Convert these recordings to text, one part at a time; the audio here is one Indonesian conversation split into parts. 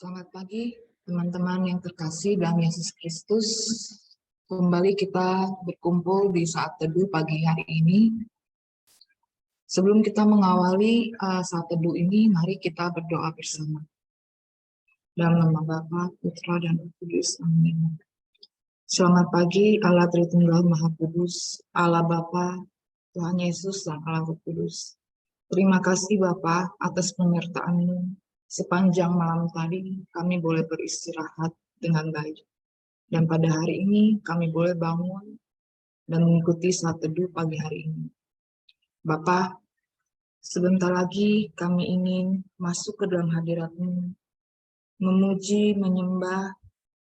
Selamat pagi, teman-teman yang terkasih dalam Yesus Kristus. Kembali kita berkumpul di saat teduh pagi hari ini. Sebelum kita mengawali saat teduh ini, mari kita berdoa bersama. Dalam nama Bapa, Putra, dan Roh Kudus. Amin. Selamat pagi, Allah Tritunggal Maha Kudus, Allah Bapa, Tuhan Yesus, dan Allah Roh Kudus. Terima kasih Bapa atas penyertaan-Mu. Sepanjang malam tadi kami boleh beristirahat dengan baik. Dan pada hari ini kami boleh bangun dan mengikuti saat teduh pagi hari ini. Bapa, sebentar lagi kami ingin masuk ke dalam hadirat-Mu, memuji, menyembah,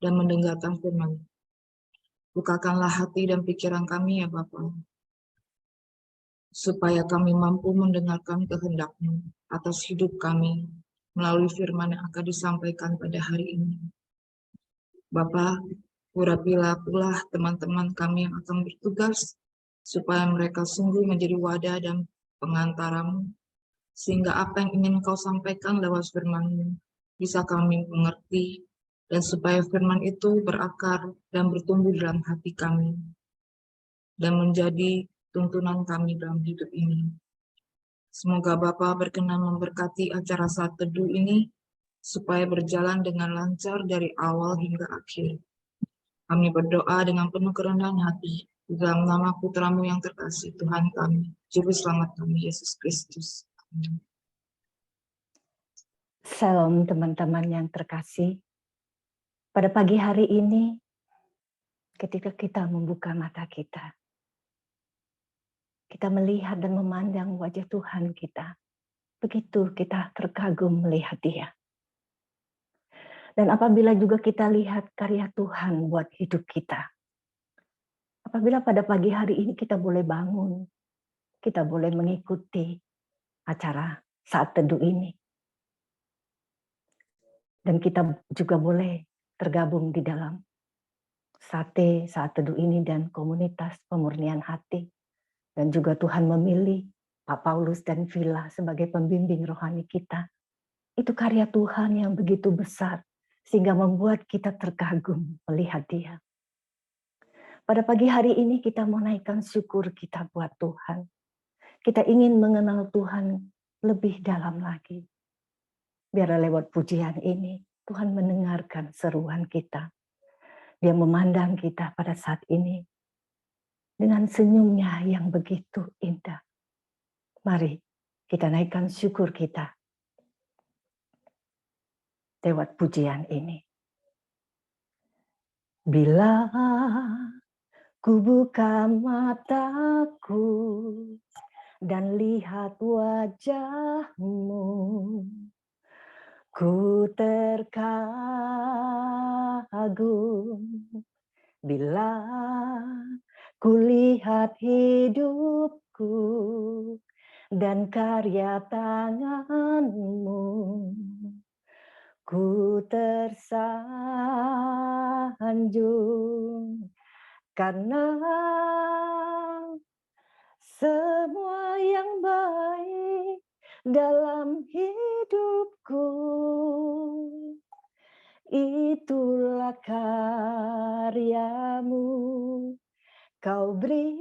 dan mendengarkan firman. Bukakanlah hati dan pikiran kami ya Bapa, supaya kami mampu mendengarkan kehendak-Mu atas hidup kami melalui firman yang akan disampaikan pada hari ini. Bapa, urapilah pula teman-teman kami yang akan bertugas, supaya mereka sungguh menjadi wadah dan pengantara-Mu, sehingga apa yang ingin Engkau sampaikan lewat firman-Mu bisa kami mengerti, dan supaya firman itu berakar dan bertumbuh dalam hati kami, dan menjadi tuntunan kami dalam hidup ini. Semoga Bapa berkenan memberkati acara saat teduh ini, supaya berjalan dengan lancar dari awal hingga akhir. Kami berdoa dengan penuh kerendahan hati di dalam nama Putra-Mu yang terkasih, Tuhan kami, Juru Selamat kami, Yesus Kristus. Amin. Salam teman-teman yang terkasih. Pada pagi hari ini, ketika kita membuka mata kita melihat dan memandang wajah Tuhan kita. Begitu kita terkagum melihat Dia. Dan apabila juga kita lihat karya Tuhan buat hidup kita. Apabila pada pagi hari ini kita boleh bangun, kita boleh mengikuti acara saat teduh ini. Dan kita juga boleh tergabung di dalam saat teduh ini dan komunitas pemurnian hati. Dan juga Tuhan memilih Pak Paulus dan Villa sebagai pembimbing rohani kita. Itu karya Tuhan yang begitu besar, sehingga membuat kita terkagum melihat Dia. Pada pagi hari ini kita mau naikkan syukur kita buat Tuhan. Kita ingin mengenal Tuhan lebih dalam lagi. Biar lewat pujian ini, Tuhan mendengarkan seruan kita. Dia memandang kita pada saat ini dengan senyumnya yang begitu indah. Mari kita naikkan syukur kita lewat pujian ini. Bila ku buka mataku dan lihat wajah-Mu, ku terkagum. Bila ku lihat hidupku dan karya tangan-Mu, ku tersanjung karena semua yang baik dalam hidupku itulah karya-Mu. Kau beri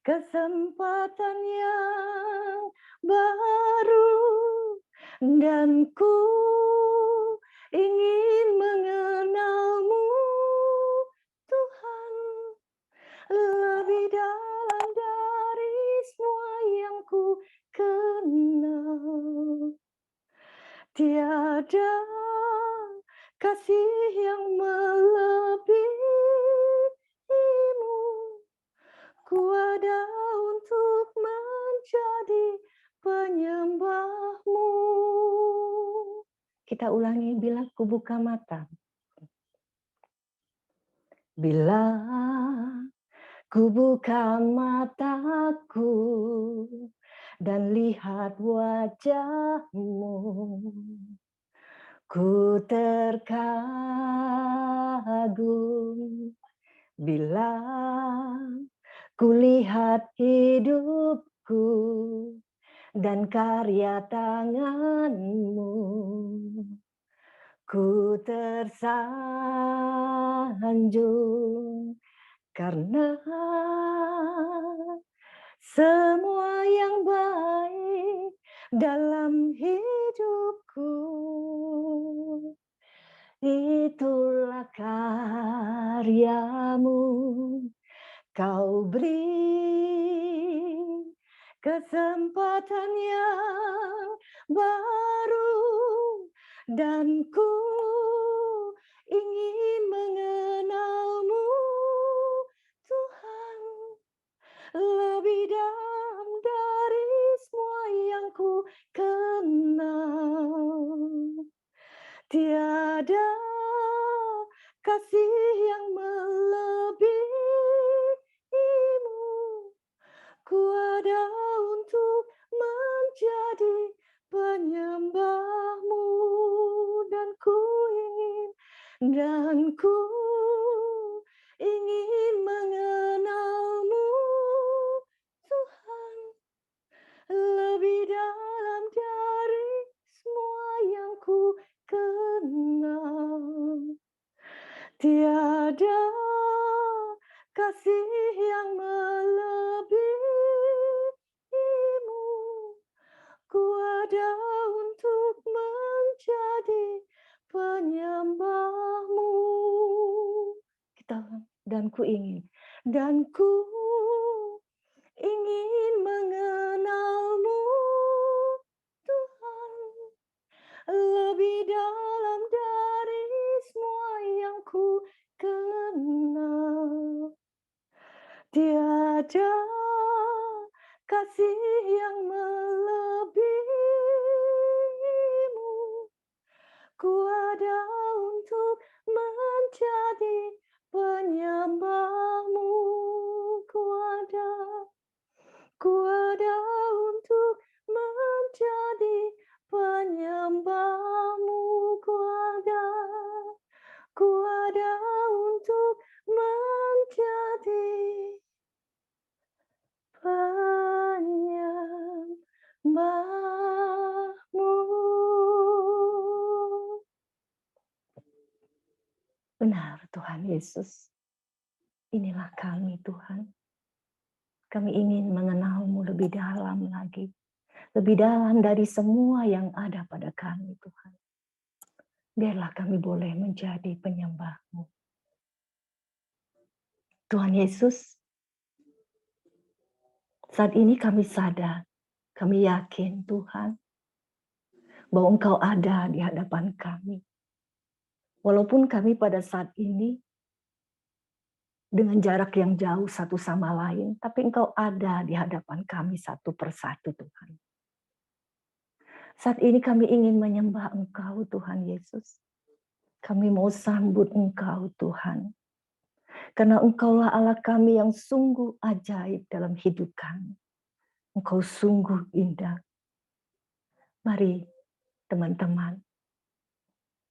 kesempatan yang baru dan ku ingin mengenal-Mu, Tuhan, lebih dalam dari semua yang ku kenal. Tiada kasih yang melebihi-Mu. Ku ada untuk menjadi penyembah-Mu. Kita ulangi, bila ku buka mata. Bila ku buka mataku dan lihat wajah-Mu, ku terkagum. Bila ku lihat hidupku dan karya tanganmu. Ku tersanjung karena semua yang baik dalam hidupku itulah karyamu. Kau beri kesempatan yang baru dan ku ingin mengenalmu, Tuhan, lebih dalam dari semua yang ku kenal. Tiada kasih yang melebihimu. Ku ada untuk menjadi penyembahmu dan ku ingin mengenalmu, Tuhan, lebih dalam dari semua yang ku kenal. Tiada kasih yang melebihimu. Ku ada untuk menjadi penyembahmu. Dan ku ingin mengenalmu, Tuhan, lebih dalam dari semua yang ku kenal. Tiada kasih yang melebihimu. Ku ada untuk menjadi penyembahmu. Ku ada untuk menjadi penyembahmu. Ku ada untuk menjadi penyembahmu. Benar Tuhan Yesus, inilah kami Tuhan. Kami ingin mengenalmu lebih dalam lagi. Lebih dalam dari semua yang ada pada kami Tuhan. Biarlah kami boleh menjadi penyembah-Mu. Tuhan Yesus, saat ini kami sadar, kami yakin Tuhan, bahwa Engkau ada di hadapan kami. Walaupun kami pada saat ini dengan jarak yang jauh satu sama lain, tapi Engkau ada di hadapan kami satu persatu Tuhan. Saat ini kami ingin menyembah Engkau Tuhan Yesus. Kami mau sambut Engkau Tuhan. Karena Engkaulah Allah kami yang sungguh ajaib dalam hidup kami. Engkau sungguh indah. Mari teman-teman,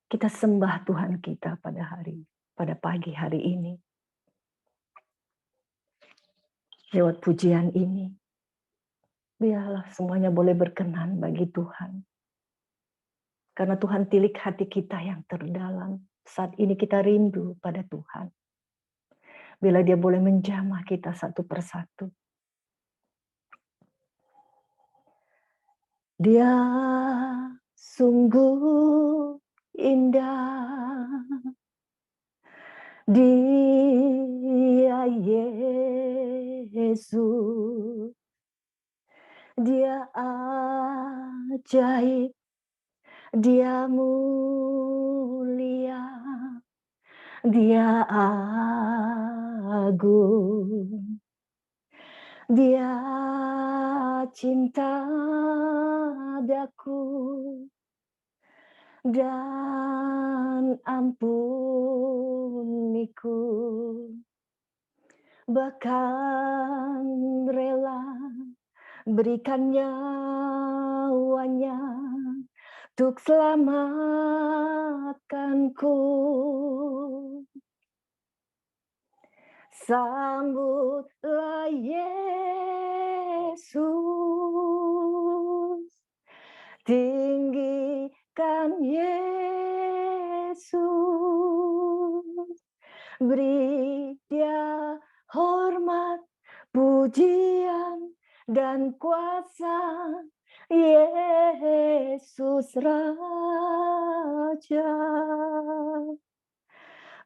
kita sembah Tuhan kita pada pagi hari ini. Lewat pujian ini, biarlah semuanya boleh berkenan bagi Tuhan. Karena Tuhan tilik hati kita yang terdalam. Saat ini kita rindu pada Tuhan. Bila Dia boleh menjamah kita satu persatu. Dia sungguh indah. Dia Yesus. Dia ajaib. Dia mulia. Dia agung. Dia cinta daku dan ampuniku, bahkan rela berikan nyawanya untuk selamatkanku. Sambutlah Yesus, Beri Dia hormat, pujian, dan kuasa, Yesus Raja.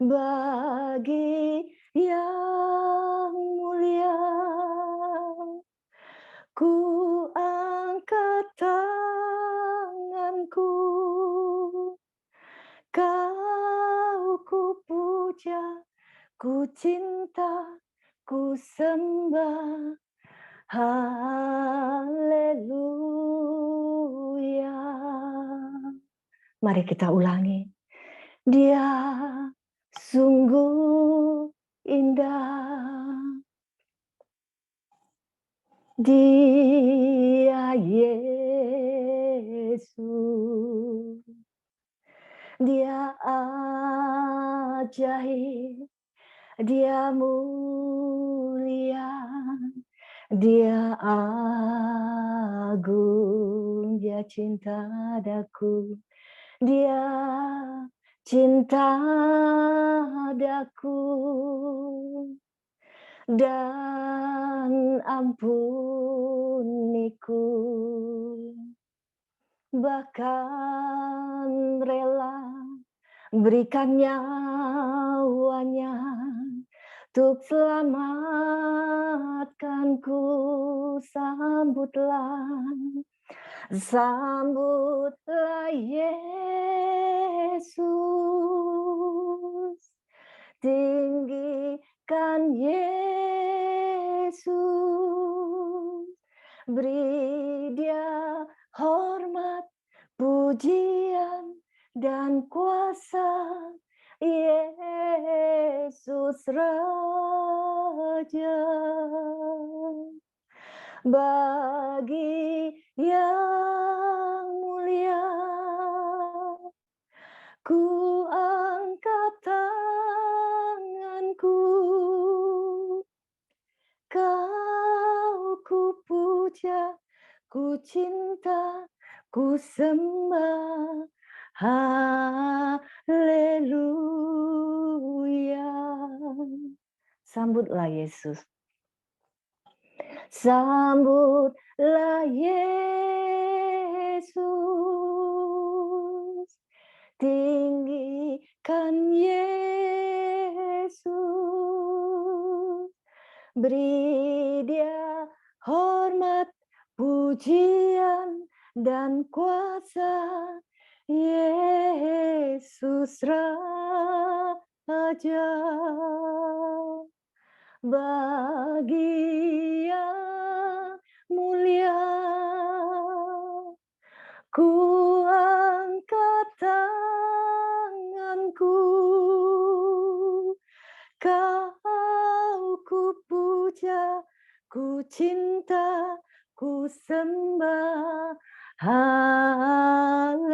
Bagi yang mulia, ku angkat tanganku, Kau ku puja, ku cinta, ku sembah, haleluya. Mari kita ulangi. Dia sungguh indah. Dia Yesus. Dia ajaib, Dia mulia, Dia agung, Dia cinta daku, Dia cinta daku, dan ampuniku, bahkan rela berikan nyawanya untuk selamatkanku. Sambutlah Yesus, tinggikan Yesus, beri Dia hormat, pujian, dan kuasa, Yesus Raja. Bagi yang mulia, ku angkat tanganku, Kau ku puja, ku cinta, ku sembah, haleluya. Sambutlah Yesus. Sambutlah Yesus, tinggikan Yesus, beri Dia hormat, pujian, dan kuasa, Yesus Raja. Bagi yang mulia, ku angkat tanganku, Kau ku puja, ku cinta, ku sembah, haleluya.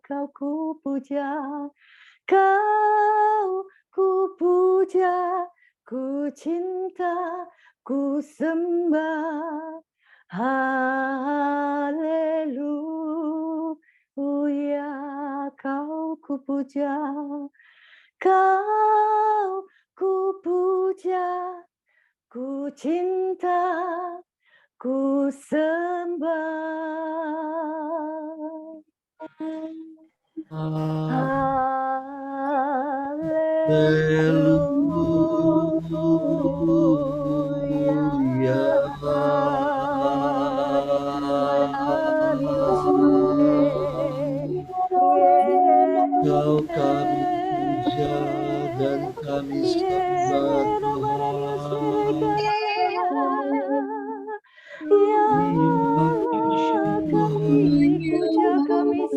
Kau ku puja, Kau ku puja, ku cinta, ku sembah, haleluya. Kau ku puja, Kau ku puja, ku cinta, ku sembah. Haleluya. Kau kami puja dan kami sembah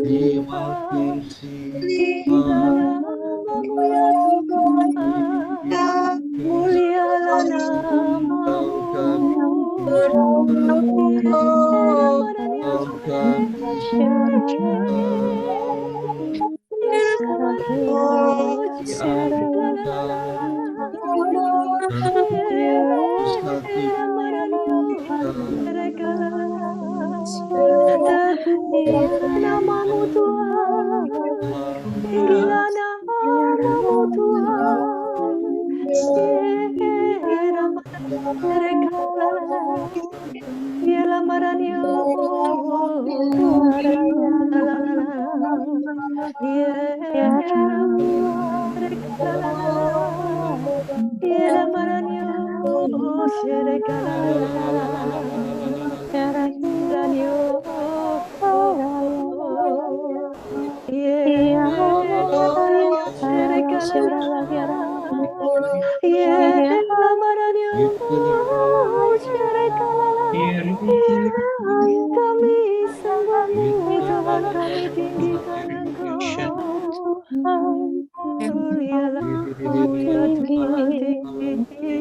Terima kasih, namamu ya Tuhan, mulialah namamu, terpujilah namamu Tuhan, Kami sembahmu Tuhan, kami tinggikan Engkau. Mulialah Engkau ya Tuhan, tinggi.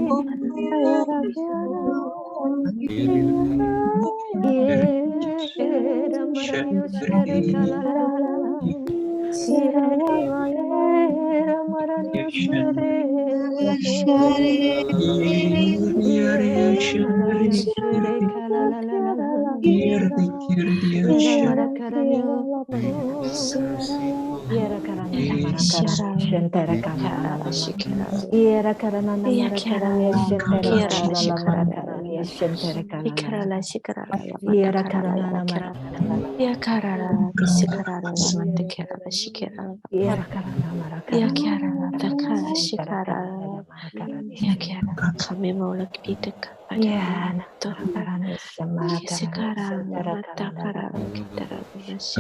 Kami mau lebih dekat pada Tuhan.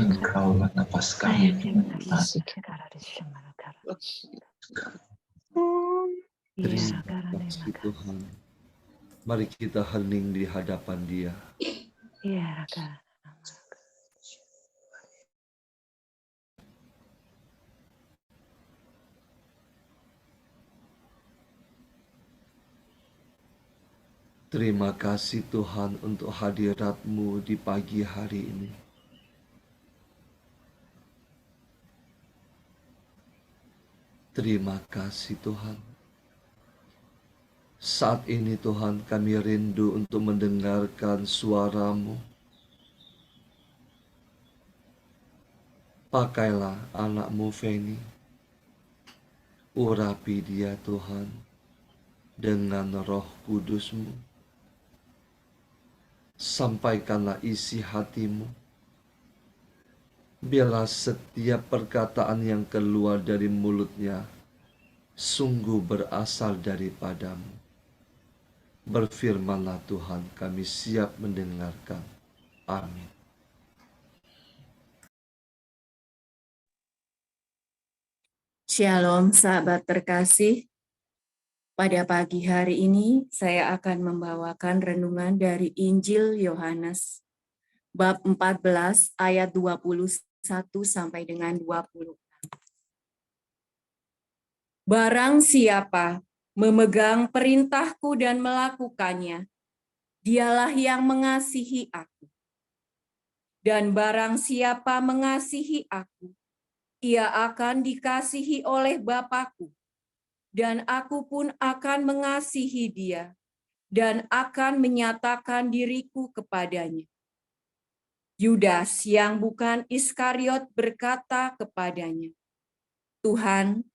Engkaulah napas kami. Terima kasih Tuhan. Mari kita hening di hadapan Dia. Terima kasih Tuhan untuk hadirat-Mu di pagi hari ini. Terima kasih Tuhan. Saat ini Tuhan kami rindu untuk mendengarkan suara-Mu. Pakailah anak-Mu Feni. Urapi dia Tuhan dengan Roh Kudus-Mu. Sampaikanlah isi hati-Mu. Biarlah setiap perkataan yang keluar dari mulutnya sungguh berasal daripada-Mu. Berfirmanlah Tuhan, kami siap mendengarkan. Amin. Shalom sahabat terkasih. Pada pagi hari ini saya akan membawakan renungan dari Injil Yohanes bab 14 ayat 21 sampai dengan 20. Barang siapa memegang perintahku dan melakukannya, dialah yang mengasihi aku. Dan barang siapa mengasihi aku, ia akan dikasihi oleh Bapa-Ku. Dan aku pun akan mengasihi dia, dan akan menyatakan diriku kepadanya. Yudas yang bukan Iskariot berkata kepadanya, Tuhan,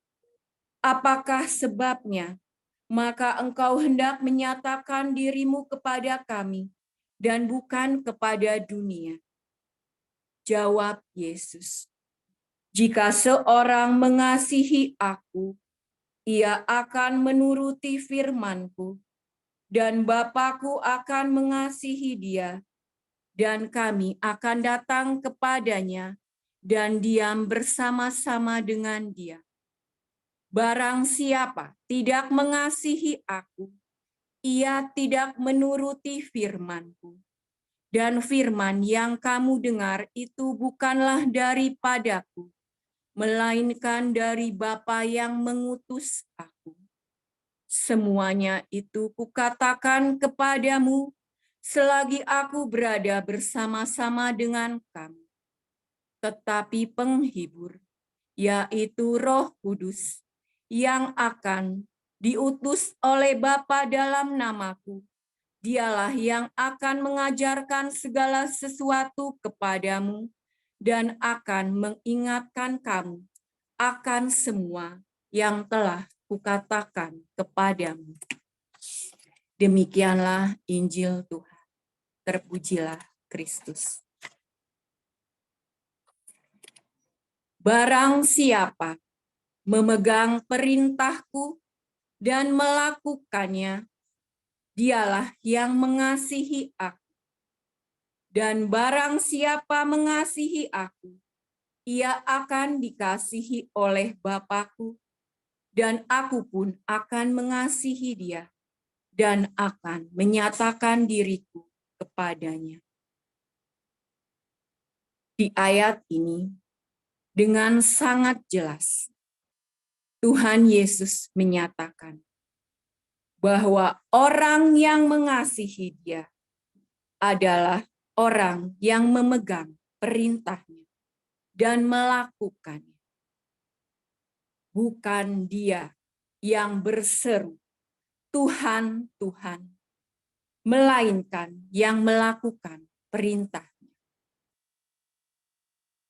apakah sebabnya? Maka engkau hendak menyatakan dirimu kepada kami, dan bukan kepada dunia. Jawab Yesus, jika seorang mengasihi aku, ia akan menuruti firman-Ku, dan Bapa-Ku akan mengasihi dia, dan kami akan datang kepadanya dan diam bersama-sama dengan dia. Barang siapa tidak mengasihi aku, ia tidak menuruti firman-Ku. Dan firman yang kamu dengar itu bukanlah daripadaku, melainkan dari Bapa yang mengutus aku. Semuanya itu kukatakan kepadamu selagi aku berada bersama-sama dengan kamu. Tetapi penghibur, yaitu Roh Kudus, yang akan diutus oleh Bapa dalam namaku, dialah yang akan mengajarkan segala sesuatu kepadamu dan akan mengingatkan kamu akan semua yang telah kukatakan kepadamu. Demikianlah Injil Tuhan. Terpujilah Kristus. Barang siapa memegang perintahku dan melakukannya, dialah yang mengasihi aku. Dan barang siapa mengasihi aku, ia akan dikasihi oleh Bapa-Ku, dan aku pun akan mengasihi dia, dan akan menyatakan diriku kepadanya. Di ayat ini, dengan sangat jelas, Tuhan Yesus menyatakan bahwa orang yang mengasihi dia adalah orang yang memegang perintahnya dan melakukannya. Bukan dia yang berseru, Tuhan, Tuhan, melainkan yang melakukan perintahnya.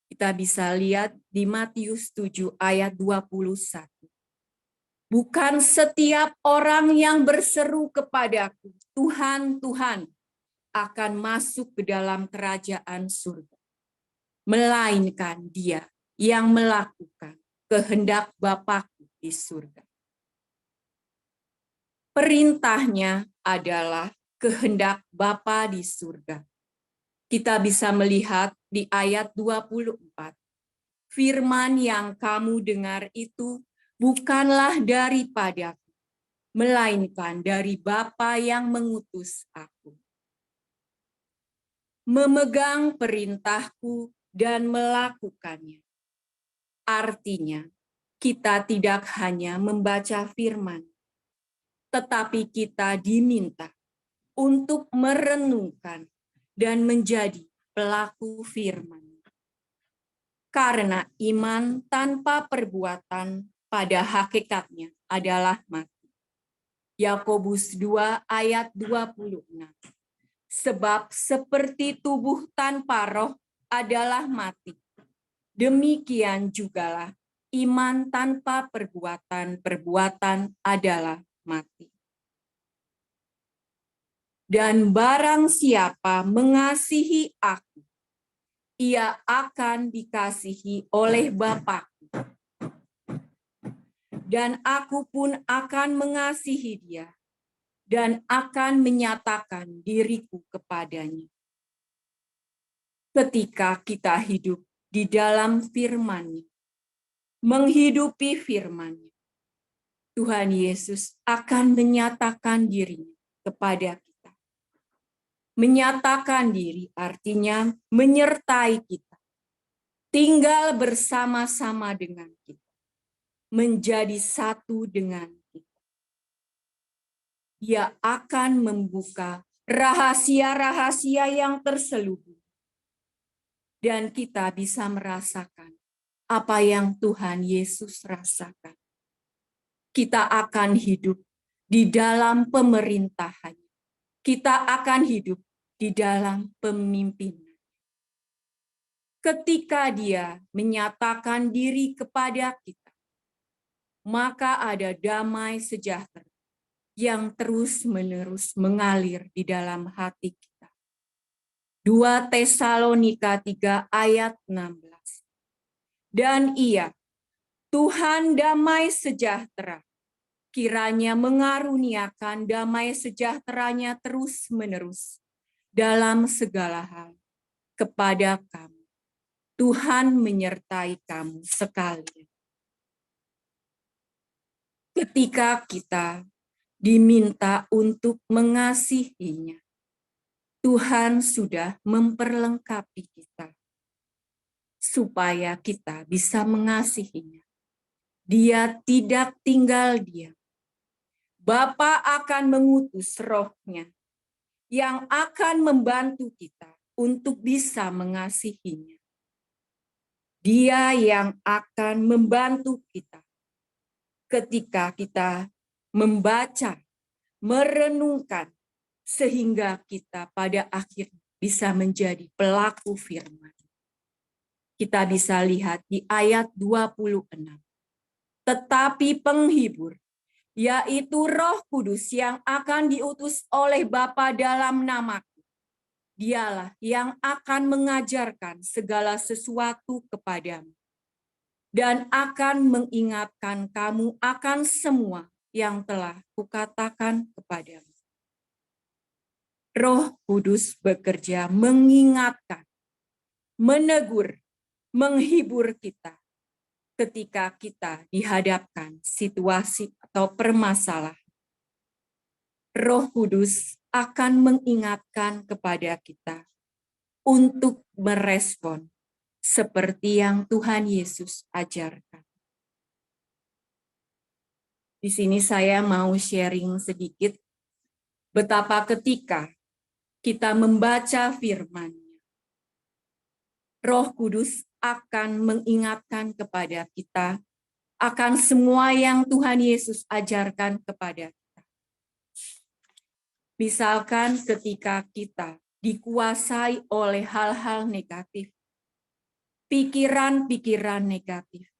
Kita bisa lihat di Matius 7 ayat 21. Bukan setiap orang yang berseru kepadaku, Tuhan, Tuhan, akan masuk ke dalam kerajaan surga, melainkan dia yang melakukan kehendak Bapa-Ku di surga. Perintahnya adalah kehendak Bapa di surga. Kita bisa melihat di ayat 24. Firman yang kamu dengar itu bukanlah daripadaku, melainkan dari Bapa yang mengutus aku. Memegang perintahku dan melakukannya. Artinya, kita tidak hanya membaca firman, tetapi kita diminta untuk merenungkan dan menjadi pelaku firman. Karena iman tanpa perbuatan pada hakikatnya adalah mati. Yakobus 2 ayat 26. Sebab seperti tubuh tanpa roh adalah mati, demikian jugalah iman tanpa perbuatan adalah mati. Dan barang siapa mengasihi aku, ia akan dikasihi oleh Bapa-Ku. Dan aku pun akan mengasihi dia, dan akan menyatakan diriku kepadanya. Ketika kita hidup di dalam firman-Nya, menghidupi firman-Nya, Tuhan Yesus akan menyatakan dirinya kepada kita. Menyatakan diri artinya menyertai kita, tinggal bersama-sama dengan kita, menjadi satu dengan kita. Dia akan membuka rahasia-rahasia yang terselubung. Dan kita bisa merasakan apa yang Tuhan Yesus rasakan. Kita akan hidup di dalam pemerintahan. Kita akan hidup di dalam pemimpinan. Ketika dia menyatakan diri kepada kita, maka ada damai sejahtera yang terus-menerus mengalir di dalam hati kita. 2 Tesalonika 3 ayat 16. Dan ia, Tuhan damai sejahtera, kiranya mengaruniakan damai sejahteranya terus-menerus dalam segala hal kepada kamu. Tuhan menyertai kamu sekalian. Ketika kita diminta untuk mengasihinya, Tuhan sudah memperlengkapi kita supaya kita bisa mengasihinya. Dia tidak tinggal diam. Bapa akan mengutus rohnya yang akan membantu kita untuk bisa mengasihinya. Dia yang akan membantu kita ketika kita membaca, merenungkan, sehingga kita pada akhirnya bisa menjadi pelaku firman. Kita bisa lihat di ayat 26. Tetapi penghibur, yaitu Roh Kudus yang akan diutus oleh Bapa dalam namaku. Dialah yang akan mengajarkan segala sesuatu kepadamu dan akan mengingatkan kamu akan semua yang telah kukatakan kepadamu. Roh Kudus bekerja mengingatkan, menegur, menghibur kita ketika kita dihadapkan situasi atau permasalahan. Roh Kudus akan mengingatkan kepada kita untuk merespon seperti yang Tuhan Yesus ajarkan. Di sini saya mau sharing sedikit betapa ketika kita membaca firman-Nya, Roh Kudus akan mengingatkan kepada kita akan semua yang Tuhan Yesus ajarkan kepada kita. Misalkan ketika kita dikuasai oleh hal-hal negatif, pikiran-pikiran negatif,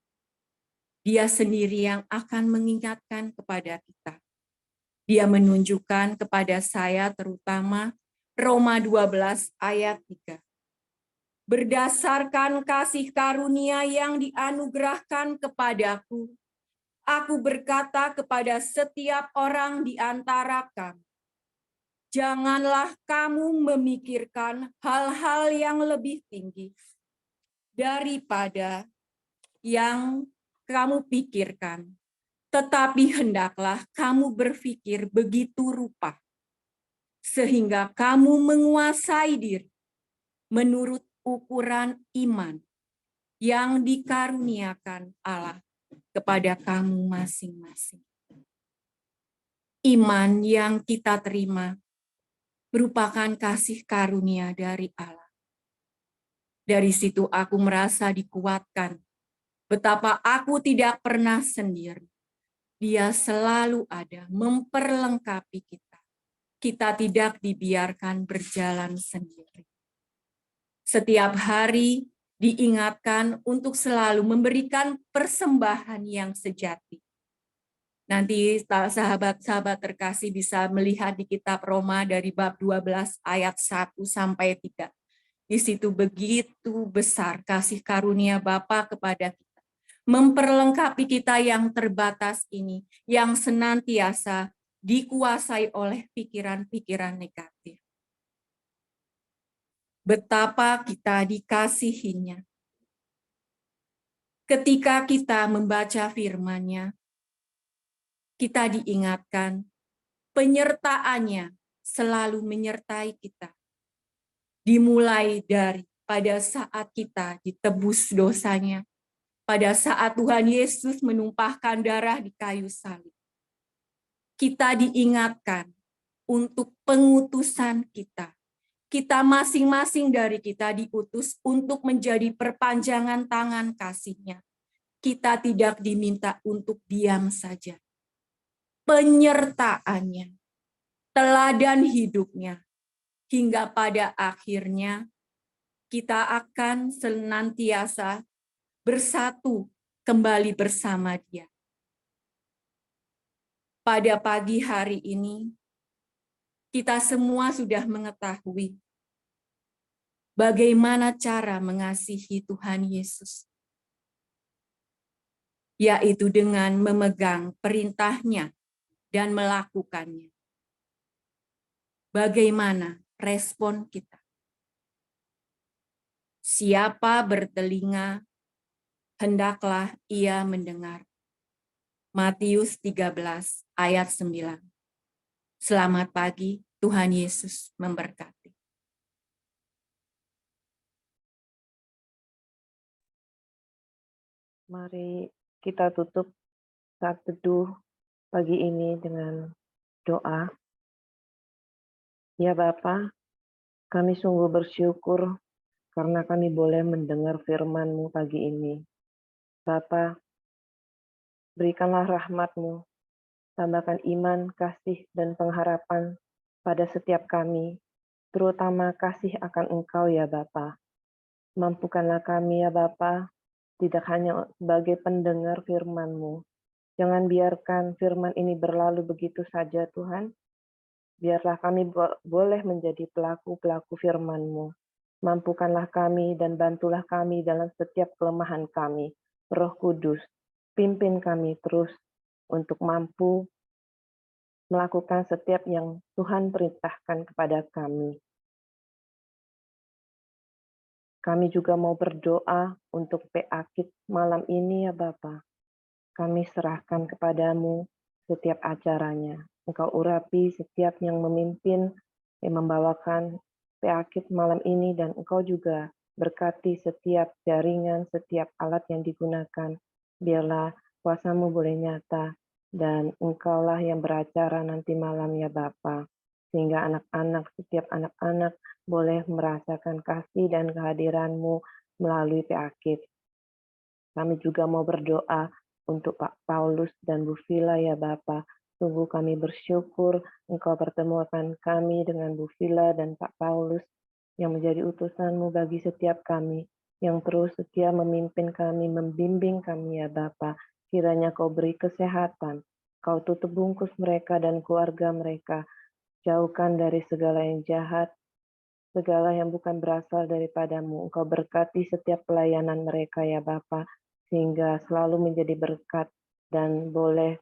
Dia sendiri yang akan mengingatkan kepada kita. Dia menunjukkan kepada saya terutama Roma 12 ayat 3. Berdasarkan kasih karunia yang dianugerahkan kepadaku, aku berkata kepada setiap orang di antara kamu, janganlah kamu memikirkan hal-hal yang lebih tinggi daripada yang kamu pikirkan, tetapi hendaklah kamu berpikir begitu rupa, sehingga kamu menguasai diri menurut ukuran iman yang dikaruniakan Allah kepada kamu masing-masing. Iman yang kita terima merupakan kasih karunia dari Allah. Dari situ aku merasa dikuatkan betapa aku tidak pernah sendiri. Dia selalu ada memperlengkapi kita. Kita tidak dibiarkan berjalan sendiri. Setiap hari diingatkan untuk selalu memberikan persembahan yang sejati. Nanti sahabat-sahabat terkasih bisa melihat di kitab Roma dari bab 12 ayat 1 sampai 3. Di situ begitu besar kasih karunia Bapa kepada kita. Memperlengkapi kita yang terbatas ini, yang senantiasa dikuasai oleh pikiran-pikiran negatif. Betapa kita dikasihinya. Ketika kita membaca firman-Nya, kita diingatkan penyertaannya selalu menyertai kita. Dimulai dari pada saat kita ditebus dosanya, pada saat Tuhan Yesus menumpahkan darah di kayu salib. Kita diingatkan untuk pengutusan kita. Kita masing-masing dari kita diutus untuk menjadi perpanjangan tangan kasih-Nya. Kita tidak diminta untuk diam saja. Penyertaannya, teladan hidupnya, hingga pada akhirnya kita akan senantiasa bersatu kembali bersama Dia. Pada pagi hari ini, kita semua sudah mengetahui bagaimana cara mengasihi Tuhan Yesus, yaitu dengan memegang perintah-Nya dan melakukannya. Bagaimana respon kita? Siapa bertelinga, hendaklah ia mendengar. Matius 13 ayat 9. Selamat pagi, Tuhan Yesus memberkati. Mari kita tutup saat teduh pagi ini dengan doa. Ya Bapa, kami sungguh bersyukur karena kami boleh mendengar firman-Mu pagi ini. Bapa, berikanlah rahmat-Mu, tambahkan iman, kasih, dan pengharapan pada setiap kami, terutama kasih akan Engkau ya Bapa. Mampukanlah kami ya Bapa, tidak hanya sebagai pendengar firman-Mu, Jangan biarkan firman ini berlalu begitu saja Tuhan. Biarlah kami boleh menjadi pelaku-pelaku firman-Mu. Mampukanlah kami dan bantulah kami dalam setiap kelemahan kami. Roh Kudus, pimpin kami terus untuk mampu melakukan setiap yang Tuhan perintahkan kepada kami. Kami juga mau berdoa untuk PAKIT malam ini ya Bapa. Kami serahkan kepadamu setiap acaranya. Engkau urapi setiap yang memimpin, yang membawakan PAKIT malam ini, dan Engkau juga berkati setiap jaringan, setiap alat yang digunakan. Biarlah kuasa-Mu boleh nyata, dan Engkaulah yang beracara nanti malam ya Bapa. Sehingga anak-anak, setiap anak-anak boleh merasakan kasih dan kehadiran-Mu melalui PAKIT. Kami juga mau berdoa untuk Pak Paulus dan Bu Vila ya Bapa. Sungguh kami bersyukur Engkau pertemukan kami dengan Bu Vila dan Pak Paulus yang menjadi utusan-Mu bagi setiap kami, yang terus setia memimpin kami, membimbing kami ya Bapa. Kiranya Kau beri kesehatan, Kau tutup bungkus mereka dan keluarga mereka. Jauhkan dari segala yang jahat, segala yang bukan berasal daripada-Mu. Engkau berkati setiap pelayanan mereka ya Bapa, sehingga selalu menjadi berkat dan boleh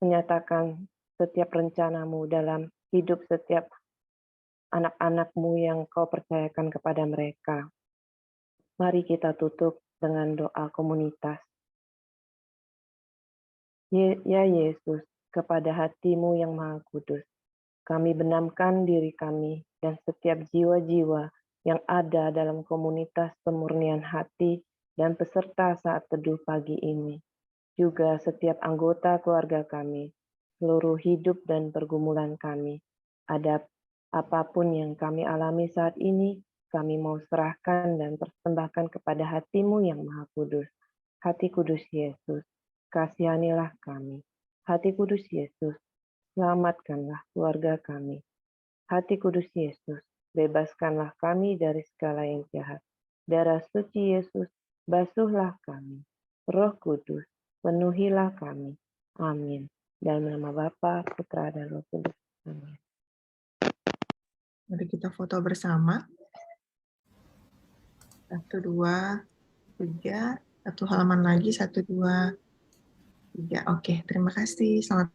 menyatakan setiap rencana-Mu dalam hidup setiap anak-anak-Mu yang Kau percayakan kepada mereka. Mari kita tutup dengan doa komunitas. Ya Yesus, kepada hati-Mu yang Maha Kudus, kami benamkan diri kami dan setiap jiwa-jiwa yang ada dalam komunitas pemurnian hati dan peserta saat teduh pagi ini. Juga setiap anggota keluarga kami, seluruh hidup dan pergumulan kami. Ada apapun yang kami alami saat ini, kami mau serahkan dan persembahkan kepada hati-Mu yang Maha Kudus. Hati Kudus Yesus, kasihanilah kami. Hati Kudus Yesus, selamatkanlah keluarga kami. Hati Kudus Yesus, bebaskanlah kami dari segala yang jahat. Darah suci Yesus, basuhlah kami. Roh Kudus, penuhilah kami. Amin. Dalam nama Bapa, Putra, dan Roh Kudus. Amin. Mari kita foto bersama. 1, 2, 3. Satu halaman lagi, 1, 2, 3. Oke, terima kasih. Selamat